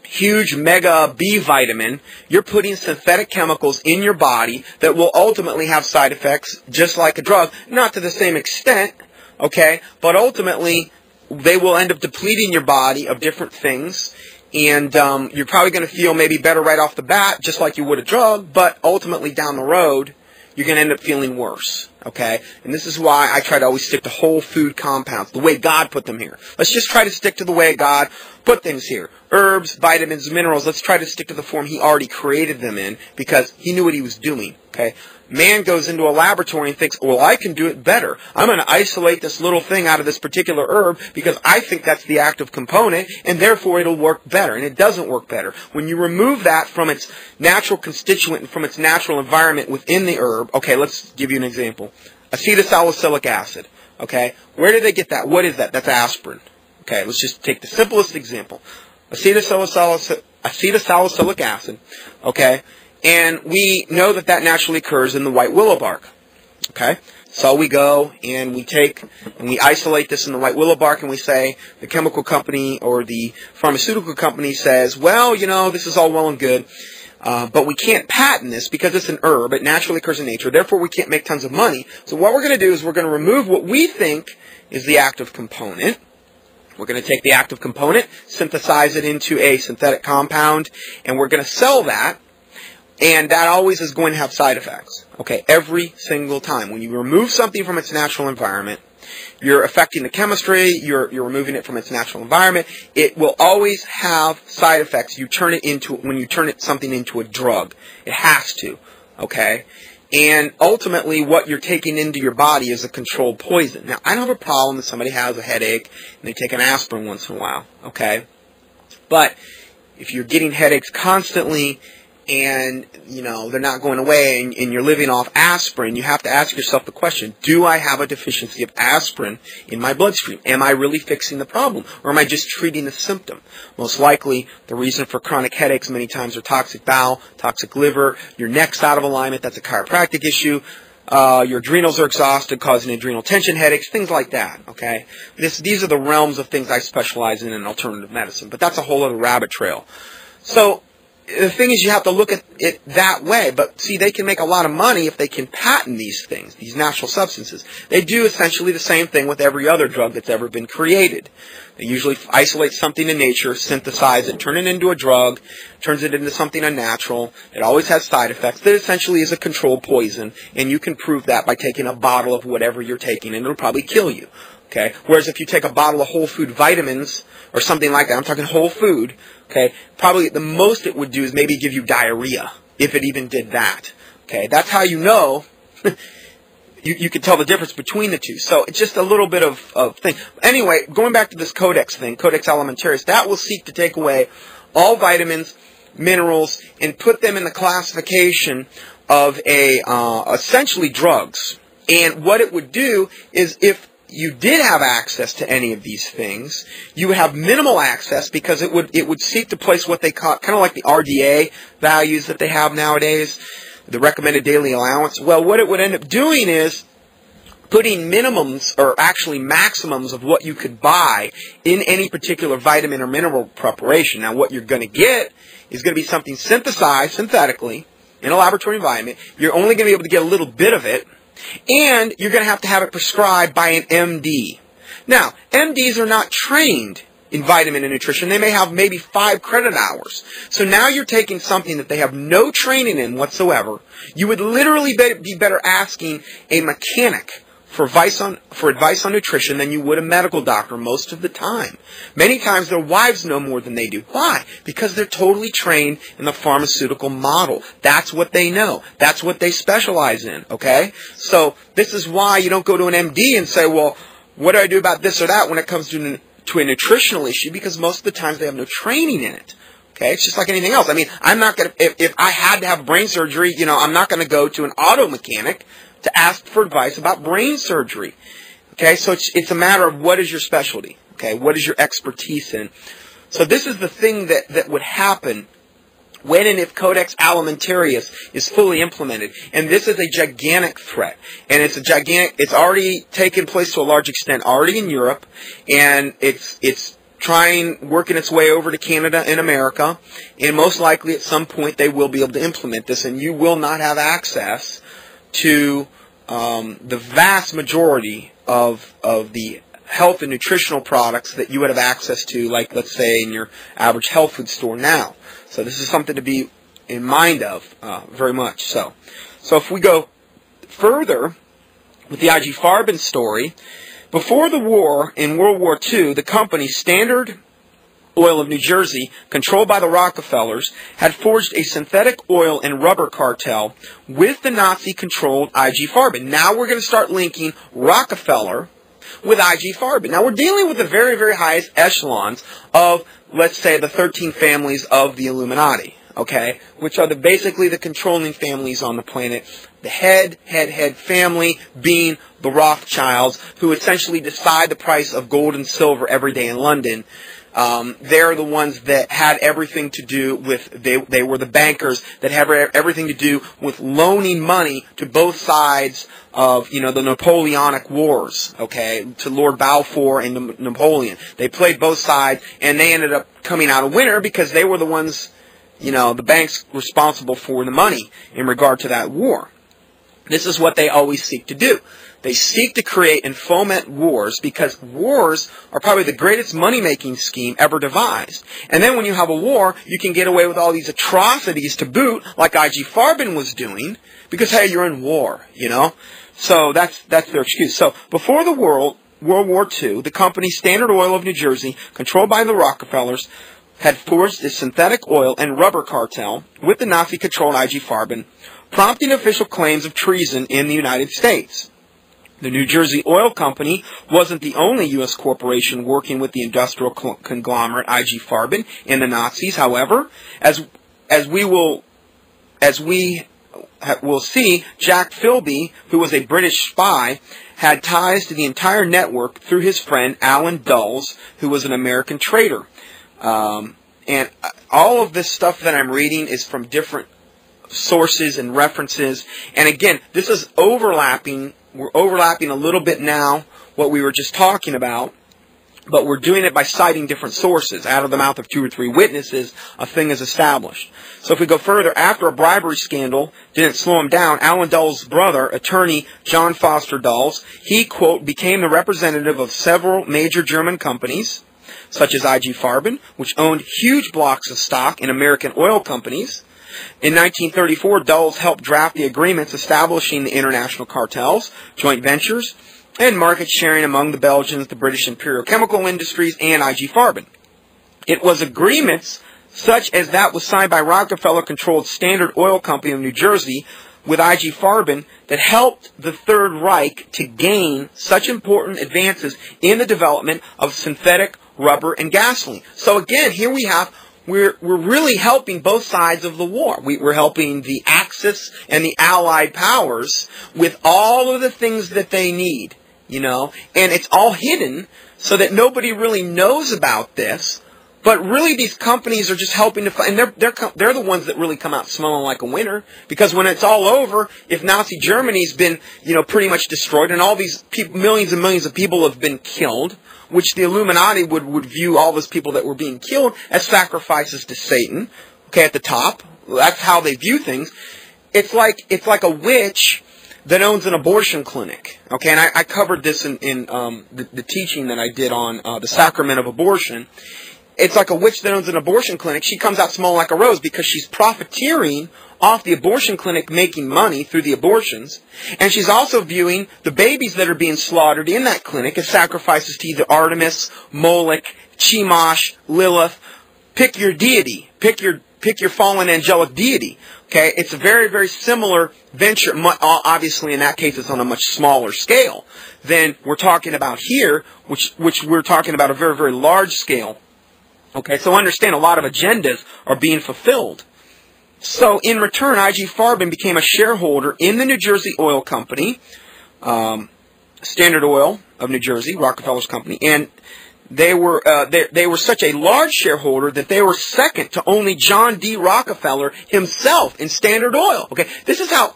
huge mega B vitamin, you're putting synthetic chemicals in your body that will ultimately have side effects just like a drug, not to the same extent, okay, but ultimately they will end up depleting your body of different things, and you're probably going to feel maybe better right off the bat, just like you would a drug, but ultimately down the road you're going to end up feeling worse, okay? And this is why I try to always stick to whole food compounds, the way God put them here. Let's just try to stick to the way God put things here. Herbs, vitamins, minerals, let's try to stick to the form He already created them in, because He knew what He was doing, okay? Man goes into a laboratory and thinks, well, I can do it better. I'm going to isolate this little thing out of this particular herb because I think that's the active component, and therefore it'll work better. And it doesn't work better. When you remove that from its natural constituent and from its natural environment within the herb, okay, let's give you an example. Acetylsalicylic acid, okay? Where did they get that? What is that? That's aspirin. Okay, let's just take the simplest example. Acetylsalicylic acid, okay? And we know that that naturally occurs in the white willow bark. Okay? So we go and we take and we isolate this in the white willow bark, and we say, the chemical company or the pharmaceutical company says, well, you know, this is all well and good, but we can't patent this because it's an herb. It naturally occurs in nature. Therefore, we can't make tons of money. So what we're going to do is we're going to remove what we think is the active component. We're going to take the active component, synthesize it into a synthetic compound, and we're going to sell that. And that always is going to have side effects, okay, every single time. When you remove something from its natural environment, you're affecting the chemistry, you're removing it from its natural environment. It will always have side effects. When you turn something into a drug. It has to, okay? And ultimately, what you're taking into your body is a controlled poison. Now, I don't have a problem if somebody has a headache and they take an aspirin once in a while, okay? But if you're getting headaches constantly, and, you know, they're not going away, and you're living off aspirin, you have to ask yourself the question, do I have a deficiency of aspirin in my bloodstream? Am I really fixing the problem? Or am I just treating the symptom? Most likely, the reason for chronic headaches many times are toxic bowel, toxic liver, your neck's out of alignment, that's a chiropractic issue, your adrenals are exhausted, causing adrenal tension headaches, things like that, okay? These are the realms of things I specialize in alternative medicine, but that's a whole other rabbit trail. So, the thing is, you have to look at it that way. But, see, they can make a lot of money if they can patent these things, these natural substances. They do essentially the same thing with every other drug that's ever been created. They usually isolate something in nature, synthesize it, turn it into a drug, turns it into something unnatural. It always has side effects. That essentially is a controlled poison, and you can prove that by taking a bottle of whatever you're taking, and it'll probably kill you. Okay? Whereas if you take a bottle of whole food vitamins or something like that, I'm talking whole food, okay, probably the most it would do is maybe give you diarrhea, if it even did that. Okay? That's how you know you can tell the difference between the two. So it's just a little bit of thing. Anyway, going back to this Codex thing, Codex Alimentarius, that will seek to take away all vitamins, minerals, and put them in the classification of essentially drugs. And what it would do is, if you did have access to any of these things, you would have minimal access, because it would seek to place what they call kind of like the RDA values that they have nowadays, the recommended daily allowance. Well, what it would end up doing is putting minimums, or actually maximums, of what you could buy in any particular vitamin or mineral preparation. Now, what you're going to get is going to be something synthesized synthetically in a laboratory environment. You're only going to be able to get a little bit of it, And you're going to have it prescribed by an MD. Now, MDs are not trained in vitamin and nutrition. They may have maybe 5 credit hours. So now you're taking something that they have no training in whatsoever. You would literally be better asking a mechanic for advice on nutrition than you would a medical doctor most of the time. Many times their wives know more than they do. Why? Because they're totally trained in the pharmaceutical model. That's what they know. That's what they specialize in. Okay? So this is why you don't go to an MD and say, well, what do I do about this or that when it comes to a nutritional issue? Because most of the times they have no training in it. Okay? It's just like anything else. I mean, I'm not going to, if I had to have brain surgery, I'm not going to go to an auto mechanic to ask for advice about brain surgery. Okay, so it's a matter of what is your specialty. Okay, what is your expertise in? So this is the thing that would happen when and if Codex Alimentarius is fully implemented. And this is a gigantic threat. And it's already taken place to a large extent already in Europe. And it's working its way over to Canada and America. And most likely at some point they will be able to implement this. And you will not have access to the vast majority of the health and nutritional products that you would have access to, like, let's say, in your average health food store now. So this is something to be in mind of very much so. So if we go further with the IG Farben story, before the war, in World War II, the company Standard Oil of New Jersey, controlled by the Rockefellers, had forged a synthetic oil and rubber cartel with the Nazi-controlled IG Farben. Now we're going to start linking Rockefeller with IG Farben. Now we're dealing with the very, very highest echelons of, let's say, the 13 families of the Illuminati, okay, which are basically the controlling families on the planet. The head family being the Rothschilds, who essentially decide the price of gold and silver every day in London. They're the ones that had everything to do with, they were the bankers that had everything to do with loaning money to both sides of, the Napoleonic Wars, okay, to Lord Balfour and Napoleon. They played both sides, and they ended up coming out a winner because they were the ones, the banks responsible for the money in regard to that war. This is what they always seek to do. They seek to create and foment wars because wars are probably the greatest money-making scheme ever devised. And then when you have a war, you can get away with all these atrocities to boot, like IG Farben was doing, because, hey, you're in war, So that's their excuse. So before the World War II, the company Standard Oil of New Jersey, controlled by the Rockefellers, had forged a synthetic oil and rubber cartel with the Nazi-controlled IG Farben, prompting official claims of treason in the United States. The New Jersey Oil Company wasn't the only U.S. corporation working with the industrial conglomerate IG Farben and the Nazis. However, as we will see, Jack Philby, who was a British spy, had ties to the entire network through his friend Alan Dulles, who was an American traitor. And all of this stuff that I'm reading is from different sources and references. And again, this is overlapping. We're overlapping a little bit now what we were just talking about, but we're doing it by citing different sources. Out of the mouth of 2 or 3 witnesses, a thing is established. So if we go further, after a bribery scandal didn't slow him down, Alan Dulles' brother, attorney John Foster Dulles, he, quote, became the representative of several major German companies, such as IG Farben, which owned huge blocks of stock in American oil companies. In 1934, Dulles helped draft the agreements establishing the international cartels, joint ventures, and market sharing among the Belgians, the British Imperial Chemical Industries, and IG Farben. It was agreements such as that was signed by Rockefeller-controlled Standard Oil Company of New Jersey with IG Farben that helped the Third Reich to gain such important advances in the development of synthetic rubber and gasoline. So again, here we have We're really helping both sides of the war. We're helping the Axis and the Allied powers with all of the things that they need, and it's all hidden so that nobody really knows about this. But really, these companies are just helping to, and they're the ones that really come out smelling like a winner. Because when it's all over, if Nazi Germany's been, pretty much destroyed, and all these millions and millions of people have been killed, which the Illuminati would view all those people that were being killed as sacrifices to Satan. Okay, at the top, that's how they view things. It's like a witch that owns an abortion clinic. Okay, and I covered this in the teaching that I did on the sacrament of abortion. It's like a witch that owns an abortion clinic. She comes out smelling like a rose because she's profiteering off the abortion clinic, making money through the abortions. And she's also viewing the babies that are being slaughtered in that clinic as sacrifices to either Artemis, Moloch, Chemosh, Lilith. Pick your deity. Pick your fallen angelic deity. Okay, it's a very, very similar venture. Obviously, in that case, it's on a much smaller scale than we're talking about here, which we're talking about a very, very large scale. Okay, so understand a lot of agendas are being fulfilled. So in return, IG Farben became a shareholder in the New Jersey Oil Company, Standard Oil of New Jersey, Rockefeller's company, and they were such a large shareholder that they were second to only John D. Rockefeller himself in Standard Oil. Okay, this is how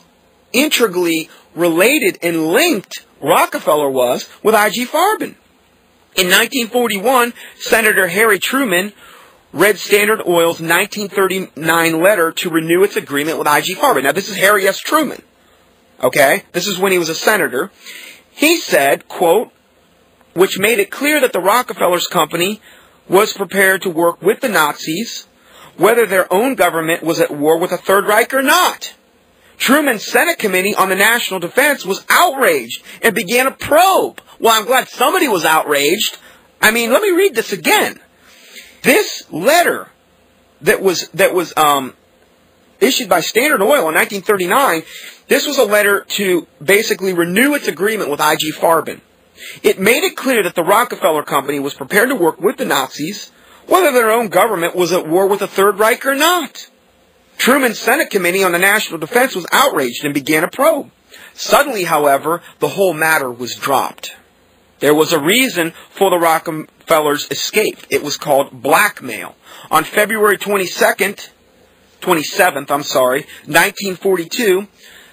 integrally related and linked Rockefeller was with IG Farben. In 1941, Senator Harry Truman read Standard Oil's 1939 letter to renew its agreement with IG Farben. Now, this is Harry S. Truman. Okay? This is when he was a senator. He said, quote, which made it clear that the Rockefellers company was prepared to work with the Nazis, whether their own government was at war with the Third Reich or not. Truman's Senate Committee on the National Defense was outraged and began a probe. Well, I'm glad somebody was outraged. I mean, let me read this again. This letter that was issued by Standard Oil in 1939, this was a letter to basically renew its agreement with IG Farben. It made it clear that the Rockefeller Company was prepared to work with the Nazis, whether their own government was at war with the Third Reich or not. Truman's Senate Committee on the National Defense was outraged and began a probe. Suddenly, however, the whole matter was dropped. There was a reason for the Rockefellers' escape. It was called blackmail. On February 27th, 1942,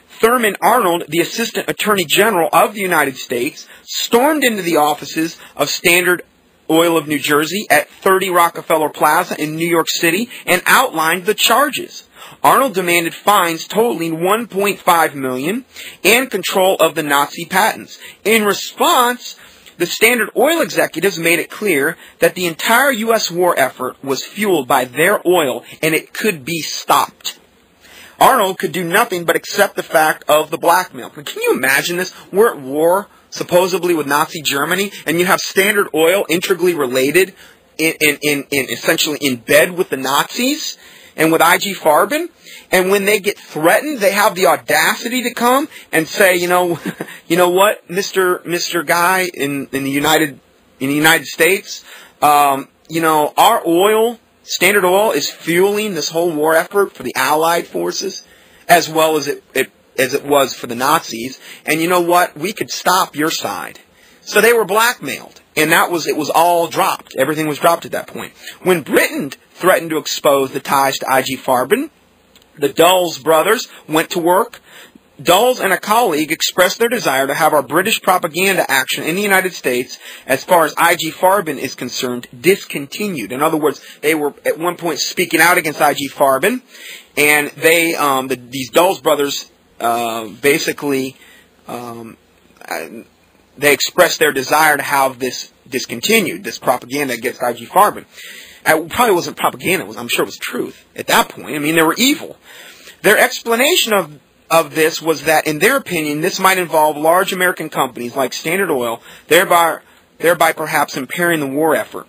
Thurman Arnold, the Assistant Attorney General of the United States, stormed into the offices of Standard Oil of New Jersey at 30 Rockefeller Plaza in New York City and outlined the charges. Arnold demanded fines totaling $1.5 million and control of the Nazi patents. In response, the Standard Oil executives made it clear that the entire U.S. war effort was fueled by their oil and it could be stopped. Arnold could do nothing but accept the fact of the blackmail. Can you imagine this? We're at war, supposedly with Nazi Germany, and you have Standard Oil integrally related essentially in bed with the Nazis and with IG Farben. And when they get threatened, they have the audacity to come and say, you know what, Mr. Guy in the United States, our oil, Standard Oil, is fueling this whole war effort for the Allied forces, as well as it was for the Nazis. And you know what? We could stop your side. So they were blackmailed, and it was all dropped. Everything was dropped at that point. When Britain threatened to expose the ties to IG Farben, the Dulles brothers went to work. Dulles and a colleague expressed their desire to have our British propaganda action in the United States, as far as IG Farben is concerned, discontinued. In other words, they were at one point speaking out against IG Farben, and these Dulles brothers basically they expressed their desire to have this discontinued, this propaganda against IG Farben. It probably wasn't propaganda. I'm sure it was truth at that point. I mean, they were evil. Their explanation of this was that, in their opinion, this might involve large American companies like Standard Oil, thereby perhaps impairing the war effort.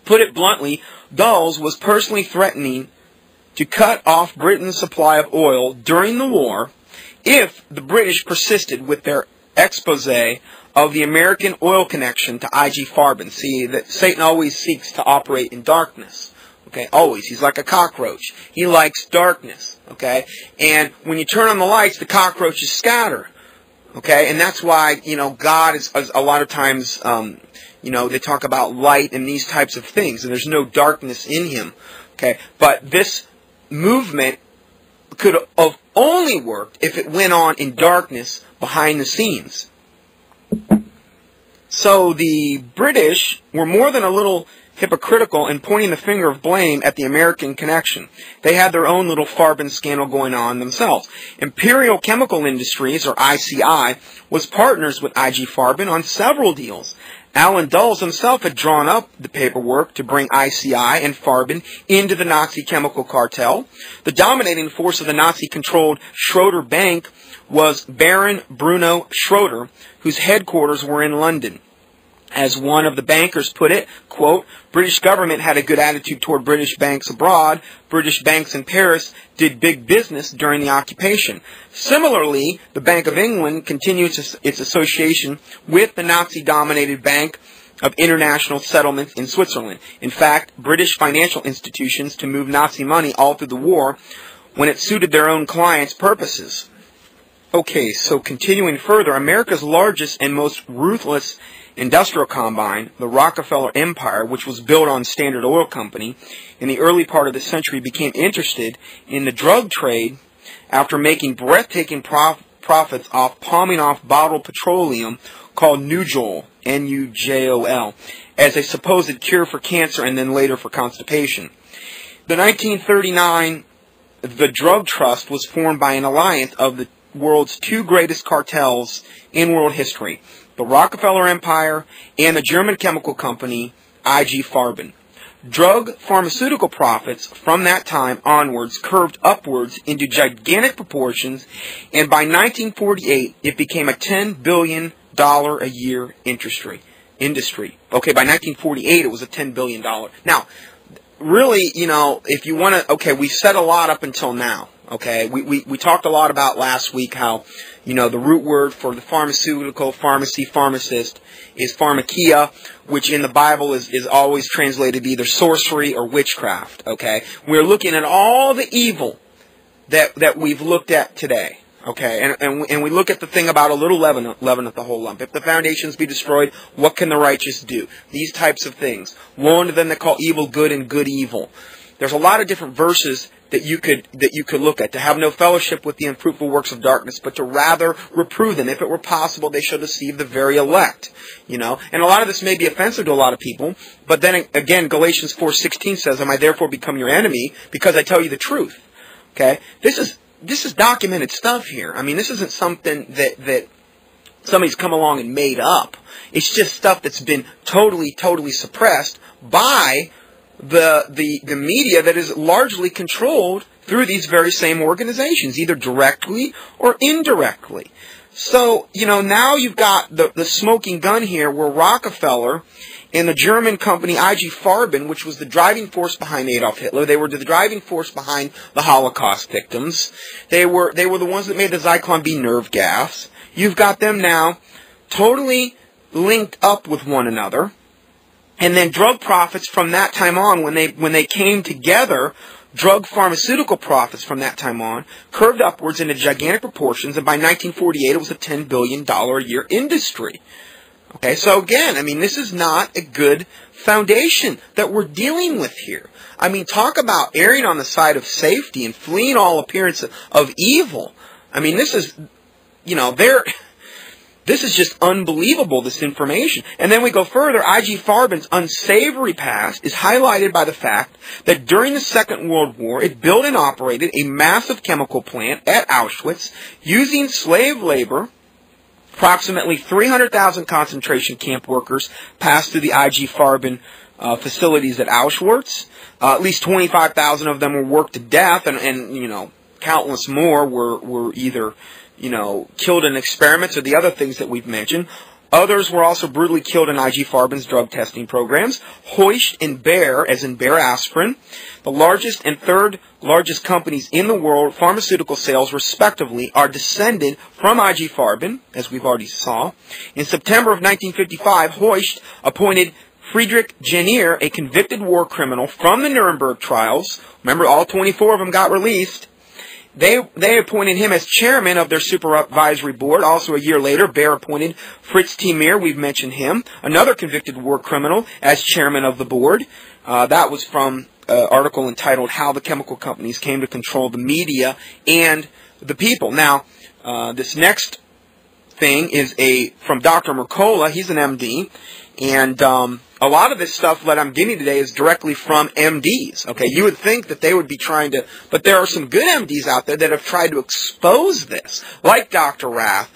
Put it bluntly, Dulles was personally threatening to cut off Britain's supply of oil during the war if the British persisted with their expose of the American oil connection to IG Farben. See, that Satan always seeks to operate in darkness. Okay, always. He's like a cockroach. He likes darkness. Okay, and when you turn on the lights, the cockroaches scatter. Okay, and that's why, God is a lot of times, they talk about light and these types of things, and there's no darkness in him. Okay, but this movement could have only worked if it went on in darkness behind the scenes. So the British were more than a little hypocritical and pointing the finger of blame at the American connection. They had their own little Farben scandal going on themselves. Imperial Chemical Industries, or ICI, was partners with IG Farben on several deals. Alan Dulles himself had drawn up the paperwork to bring ICI and Farben into the Nazi chemical cartel. The dominating force of the Nazi-controlled Schroeder Bank was Baron Bruno Schroeder, whose headquarters were in London. As one of the bankers put it, quote, British government had a good attitude toward British banks abroad. British banks in Paris did big business during the occupation. Similarly, the Bank of England continued its association with the Nazi-dominated Bank of International Settlements in Switzerland. In fact, British financial institutions to move Nazi money all through the war when it suited their own clients' purposes. Okay, so continuing further, America's largest and most ruthless industrial combine, the Rockefeller Empire, which was built on Standard Oil Company, in the early part of the century became interested in the drug trade after making breathtaking profits off palming off bottled petroleum called Nujol, N-U-J-O-L, as a supposed cure for cancer and then later for constipation. The 1939, the Drug Trust was formed by an alliance of the world's two greatest cartels in world history, the Rockefeller Empire and the German chemical company IG Farben. Pharmaceutical profits from that time onwards curved upwards into gigantic proportions, and by 1948 it became a $10 billion a year industry. Okay, by 1948 it was a $10 billion. Now, really, if you want to, okay, we said a lot up until now. Okay, we talked a lot about last week how, the root word for the pharmaceutical, pharmacy, pharmacist is Pharmekeia, which in the Bible is always translated either sorcery or witchcraft. Okay, we're looking at all the evil that we've looked at today. Okay, and we look at the thing about a little leaven at the whole lump. If the foundations be destroyed, what can the righteous do? These types of things. Woe unto them that call evil good and good evil. There's a lot of different verses that you could look at. To have no fellowship with the unfruitful works of darkness, but to rather reprove them. If it were possible, they should deceive the very elect. And a lot of this may be offensive to a lot of people, but then again, Galatians 4:16 says, "Am I therefore become your enemy because I tell you the truth?" Okay, this is documented stuff here. I mean, this isn't something that somebody's come along and made up. It's just stuff that's been totally suppressed by the media that is largely controlled through these very same organizations, either directly or indirectly. So, now you've got the smoking gun here where Rockefeller and the German company IG Farben, which was the driving force behind Adolf Hitler, they were the driving force behind the Holocaust victims. They were the ones that made the Zyklon-B nerve gas. You've got them now totally linked up with one another. And then drug profits from that time on, when they came together, pharmaceutical profits from that time on curved upwards into gigantic proportions, and by 1948 it was a $10 billion a year industry. Okay, so again, this is not a good foundation that we're dealing with here. Talk about erring on the side of safety and fleeing all appearance of evil. This is, this is just unbelievable, this information. And then we go further. IG Farben's unsavory past is highlighted by the fact that during the Second World War, it built and operated a massive chemical plant at Auschwitz using slave labor. Approximately 300,000 concentration camp workers passed through the IG Farben facilities at Auschwitz. At least 25,000 of them were worked to death, and countless more were either killed in experiments or the other things that we've mentioned. Others were also brutally killed in IG Farben's drug testing programs. Hoechst and Bayer, as in Bayer aspirin, the largest and third largest companies in the world, pharmaceutical sales respectively, are descended from IG Farben, as we've already saw. In September of 1955, Hoechst appointed Friedrich Jenner, a convicted war criminal from the Nuremberg trials. Remember, all 24 of them got released. They appointed him as chairman of their supervisory board. Also a year later, Bayer appointed Fritz T. Meyer, we've mentioned him, another convicted war criminal, as chairman of the board. That was from an article entitled How the Chemical Companies Came to Control the Media and the People. Now, this next thing is from Dr. Mercola. He's an MD, and a lot of this stuff that I'm getting today is directly from MDs. Okay, you would think that they would be trying to, but there are some good MDs out there that have tried to expose this, like Dr. Rath.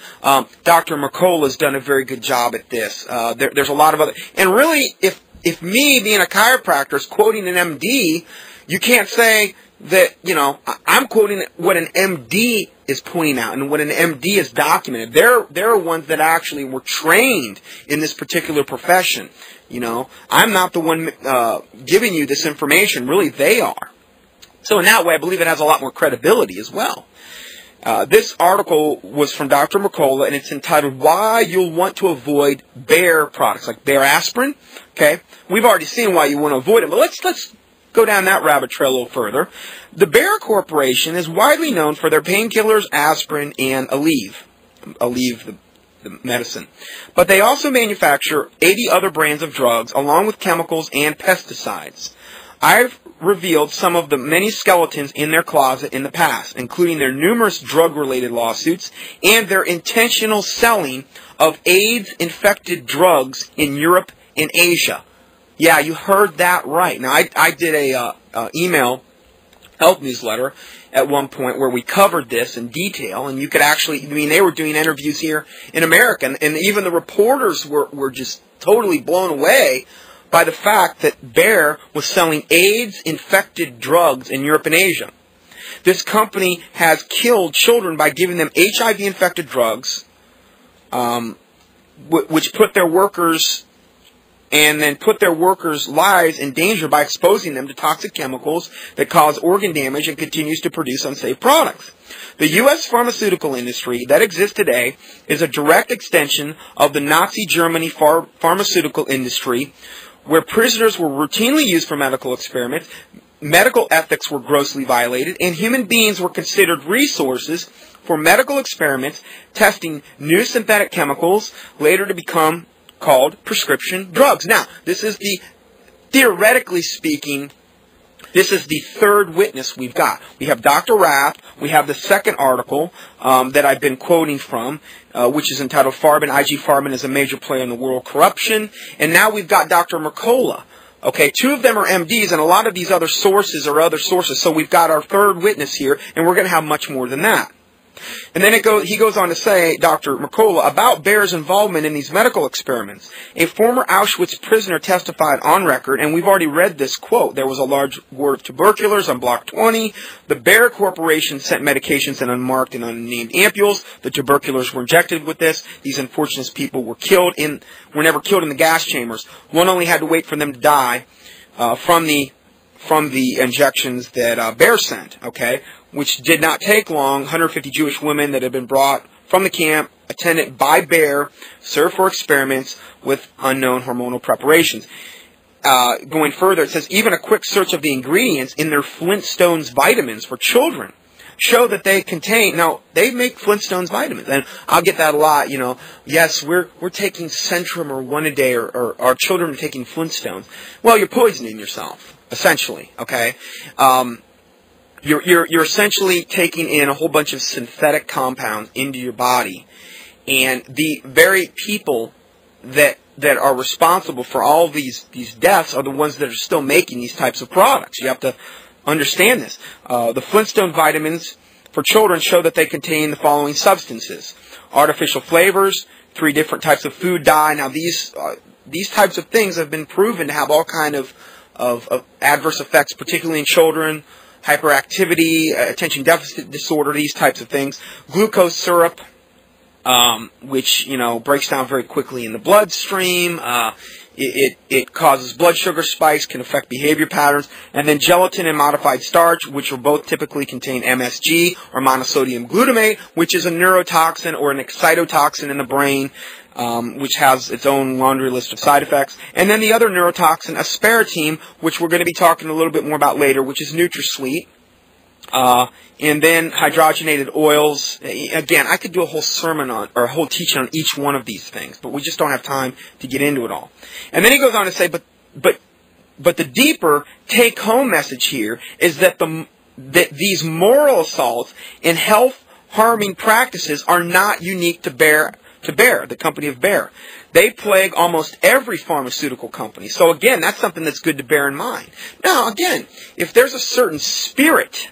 Dr. Mercola has done a very good job at this. There's a lot of other, and really, if me being a chiropractor is quoting an MD, you can't say that, I'm quoting what an MD is pointing out and what an MD is documented. They're ones that actually were trained in this particular profession. I'm not the one giving you this information. Really, they are. So in that way, I believe it has a lot more credibility as well. This article was from Dr. Mercola, and it's entitled, Why You'll Want to Avoid Bayer Products, like Bayer aspirin. Okay, we've already seen why you want to avoid it, but let's go down that rabbit trail a little further. The Bayer Corporation is widely known for their painkillers, aspirin, and Aleve, the medicine. But they also manufacture 80 other brands of drugs, along with chemicals and pesticides. I've revealed some of the many skeletons in their closet in the past, including their numerous drug-related lawsuits and their intentional selling of AIDS-infected drugs in Europe and Asia. Yeah, you heard that right. Now, I did a email health newsletter at one point where we covered this in detail, and you could actually, they were doing interviews here in America, and even the reporters were just totally blown away by the fact that Bayer was selling AIDS-infected drugs in Europe and Asia. This company has killed children by giving them HIV-infected drugs, which put their workers lives in danger by exposing them to toxic chemicals that cause organ damage and continues to produce unsafe products. The U.S. pharmaceutical industry that exists today is a direct extension of the Nazi Germany pharmaceutical industry, where prisoners were routinely used for medical experiments, medical ethics were grossly violated, and human beings were considered resources for medical experiments, testing new synthetic chemicals, later to become called prescription drugs. Now, theoretically speaking, this is the third witness we've got. We have Dr. Rath, we have the second article that I've been quoting from, which is entitled IG Farben is a Major Player in the World Corruption, and now we've got Dr. Mercola. Okay, two of them are MDs, and a lot of these other sources are other sources, so we've got our third witness here, and we're going to have much more than that. And then he goes on to say, Dr. Mercola, about Bayer's involvement in these medical experiments. A former Auschwitz prisoner testified on record, and we've already read this quote. There was a large ward of tuberculars on Block 20. The Bayer Corporation sent medications in unmarked and unnamed ampules. The tuberculars were injected with this. These unfortunate people were never killed in the gas chambers. One only had to wait for them to die from the injections that Bayer sent, okay, which did not take long. 150 Jewish women that had been brought from the camp, attended by Bayer, served for experiments with unknown hormonal preparations. Going further, it says, even a quick search of the ingredients in their Flintstones vitamins for children show that they contain, now, they make Flintstones vitamins, and I'll get that a lot, yes, we're taking Centrum or one a day, or our children are taking Flintstones. Well, you're poisoning yourself, essentially, okay? You're essentially taking in a whole bunch of synthetic compounds into your body, and the very people that are responsible for all these deaths are the ones that are still making these types of products. You have to understand this. The Flintstone vitamins for children show that they contain the following substances: artificial flavors, 3 different types of food dye. Now these types of things have been proven to have all kind of adverse effects, particularly in children. Hyperactivity, attention deficit disorder, these types of things. Glucose syrup, which, breaks down very quickly in the bloodstream. It causes blood sugar spikes, can affect behavior patterns. And then gelatin and modified starch, which will both typically contain MSG, or monosodium glutamate, which is a neurotoxin or an excitotoxin in the brain, which has its own laundry list of side effects. And then the other neurotoxin, aspartame, which we're going to be talking a little bit more about later, which is NutraSweet. And then hydrogenated oils. Again, I could do a whole sermon or a whole teaching on each one of these things, but we just don't have time to get into it all. And then he goes on to say, but the deeper take-home message here is that these moral assaults and health-harming practices are not unique to Bayer, the company of Bayer. They plague almost every pharmaceutical company. So again, that's something that's good to bear in mind. Now, again, if there's a certain spirit,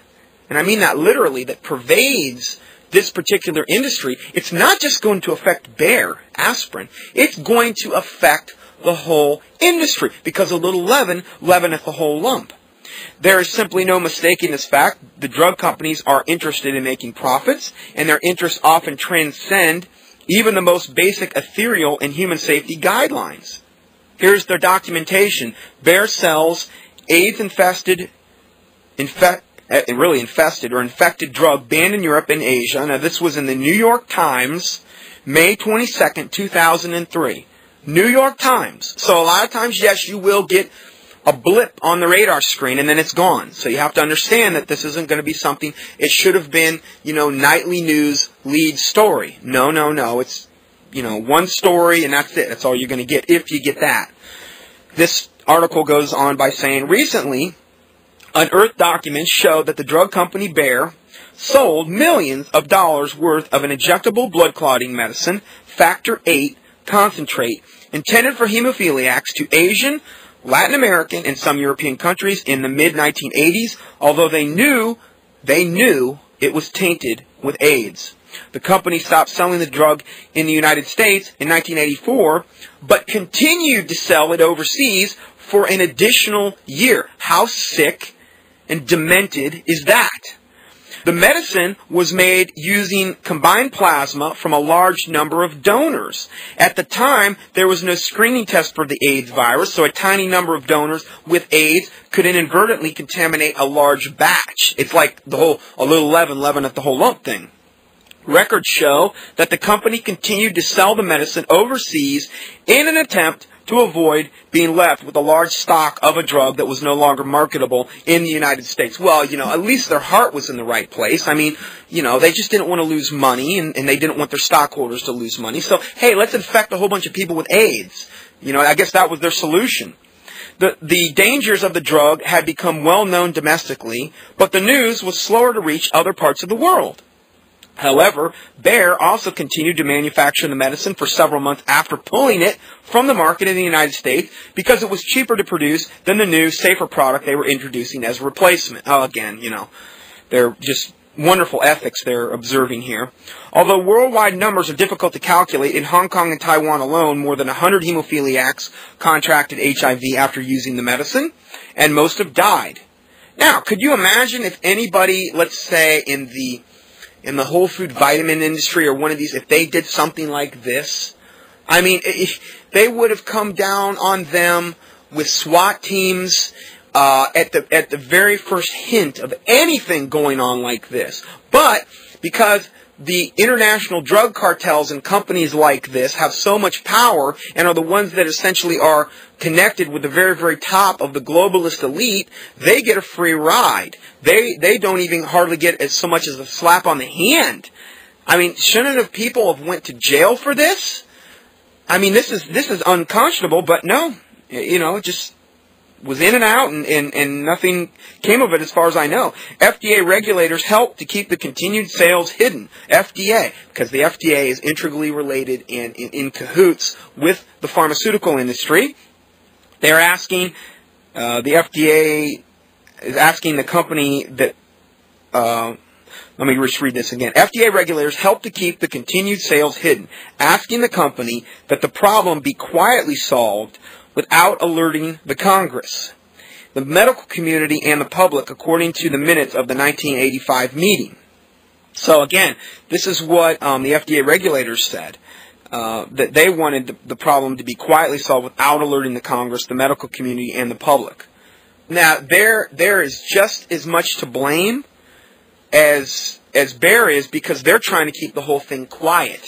and I mean that literally, that pervades this particular industry, it's not just going to affect Bayer, aspirin. It's going to affect the whole industry, because a little leaven leaveneth the whole lump. There is simply no mistaking this fact. The drug companies are interested in making profits, and their interests often transcend even the most basic ethereal and human safety guidelines. Here's their documentation. Bayer sells AIDS-infested or infected drug banned in Europe and Asia. Now, this was in the New York Times, May 22nd, 2003. New York Times. So a lot of times, yes, you will get a blip on the radar screen and then it's gone. So you have to understand that this isn't going to be something, it should have been, nightly news lead story. No. It's, one story and that's it. That's all you're going to get, if you get that. This article goes on by saying, recently, unearthed documents show that the drug company Bayer sold millions of dollars worth of an injectable blood clotting medicine, Factor VIII concentrate, intended for hemophiliacs to Asian, Latin American, and some European countries in the mid-1980s, although they knew it was tainted with AIDS. The company stopped selling the drug in the United States in 1984, but continued to sell it overseas for an additional year. How sick and demented is that? The medicine was made using combined plasma from a large number of donors. At the time, there was no screening test for the AIDS virus, so a tiny number of donors with AIDS could inadvertently contaminate a large batch. It's like a little leaven at the whole lump thing. Records show that the company continued to sell the medicine overseas in an attempt to avoid being left with a large stock of a drug that was no longer marketable in the United States. Well, at least their heart was in the right place. I mean, they just didn't want to lose money, and they didn't want their stockholders to lose money. So, hey, let's infect a whole bunch of people with AIDS. I guess that was their solution. The dangers of the drug had become well known domestically, but the news was slower to reach other parts of the world. However, Bayer also continued to manufacture the medicine for several months after pulling it from the market in the United States because it was cheaper to produce than the new, safer product they were introducing as a replacement. Oh, again, they're just wonderful ethics they're observing here. Although worldwide numbers are difficult to calculate, in Hong Kong and Taiwan alone, more than 100 hemophiliacs contracted HIV after using the medicine, and most have died. Now, could you imagine if anybody, let's say, in the whole food vitamin industry or one of these, if they did something like this? I mean, they would have come down on them with SWAT teams at the very first hint of anything going on like this. But because the international drug cartels and companies like this have so much power and are the ones that essentially are connected with the very, very top of the globalist elite, they get a free ride. They don't even hardly get so much as a slap on the hand. I mean, shouldn't have people have went to jail for this? I mean, this is unconscionable, but no, it just was in and out, and nothing came of it as far as I know. FDA regulators helped to keep the continued sales hidden. FDA, because the FDA is integrally related and in cahoots with the pharmaceutical industry. They're asking, the FDA is asking the company that, let me just read this again. FDA regulators helped to keep the continued sales hidden, asking the company that the problem be quietly solved without alerting the Congress, the medical community, and the public, according to the minutes of the 1985 meeting. So again, this is what the FDA regulators said, that they wanted the problem to be quietly solved without alerting the Congress, the medical community, and the public. Now, there is just as much to blame as Bayer is, because they're trying to keep the whole thing quiet.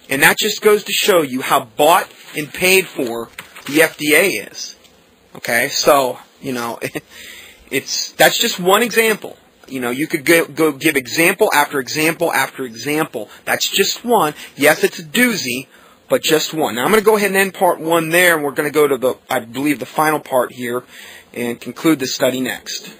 And that just goes to show you how bought and paid for the FDA is. Okay, so, that's just one example. You could go give example after example after example. That's just one. Yes, it's a doozy, but just one. Now, I'm going to go ahead and end part one there, and we're going to go to I believe, the final part here and conclude the study next.